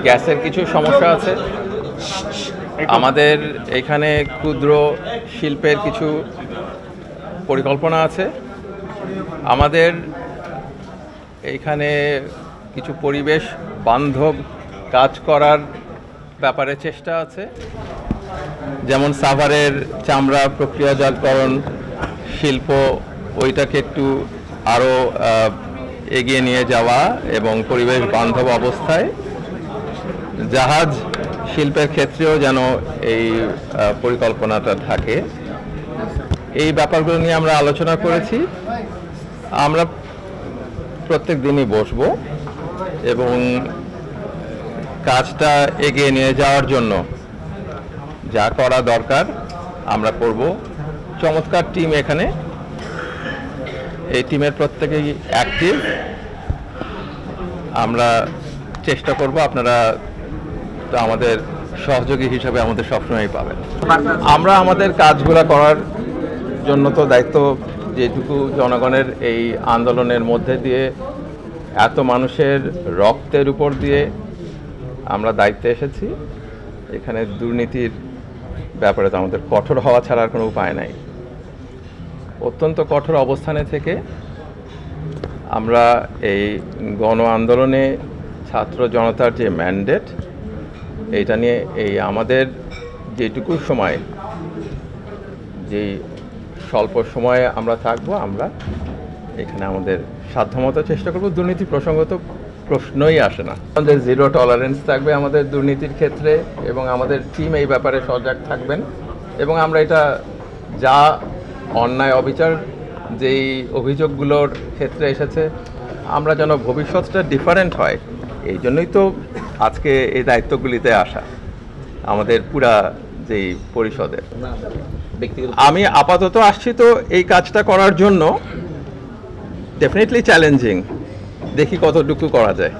গ্যাসের কিছু সমস্যা আছে। আমাদের এখানে ক্ষুদ্র শিল্পের কিছু পরিকল্পনা আছে। আমাদের এইখানে কিছু পরিবেশ বান্ধব কাজ করার ব্যাপারে চেষ্টা আছে, যেমন সাভারের চামড়া প্রক্রিয়াজাতকরণ শিল্প, ওইটাকে একটু আরও এগিয়ে নিয়ে যাওয়া এবং পরিবেশ বান্ধব অবস্থায় জাহাজ শিল্পের ক্ষেত্রেও যেন এই পরিকল্পনাটা থাকে। এই ব্যাপারগুলো নিয়ে আমরা আলোচনা করেছি। আমরা প্রত্যেক দিনই বসবো এবং কাজটা এগিয়ে নিয়ে যাওয়ার জন্য যা করা দরকার আমরা করব। চমৎকার টিম এখানে, এই টিমের প্রত্যেকেই অ্যাক্টিভ। আমরা চেষ্টা করব, আপনারা তো আমাদের সহযোগী হিসাবে আমাদের সবসময়ই পাবেন। আমরা আমাদের কাজগুলো করার জন্য তো দায়িত্ব, যেটুকু জনগণের এই আন্দোলনের মধ্যে দিয়ে এত মানুষের রক্তের উপর দিয়ে আমরা দায়িত্বে এসেছি। এখানে দুর্নীতির ব্যাপারে তো আমাদের কঠোর হওয়া ছাড়ার কোনো উপায় নাই। অত্যন্ত কঠোর অবস্থানে থেকে আমরা এই গণ আন্দোলনে ছাত্র জনতার যে ম্যান্ডেট, এইটা নিয়ে এই আমাদের যেটুকু সময়, যেই স্বল্প সময়ে আমরা থাকবো, আমরা এখানে আমাদের সাধ্যমতো চেষ্টা করব। দুর্নীতি প্রসঙ্গত প্রশ্নই আসে না। আমাদের জিরো টলারেন্স থাকবে আমাদের দুর্নীতির ক্ষেত্রে, এবং আমাদের টিম এই ব্যাপারে সজাগ থাকবেন। এবং আমরা এটা যা অন্যায় অবিচার যেই অভিযোগগুলোর ক্ষেত্রে এসেছে, আমরা যেন ভবিষ্যৎটা ডিফারেন্ট হয়, এই জন্যই তো আজকে এই দায়িত্বগুলিতে আসা আমাদের পুরা যেই পরিষদের। আমি আপাতত আসছি তো এই কাজটা করার জন্য। ডেফিনেটলি চ্যালেঞ্জিং, দেখি কতটুকু করা যায়।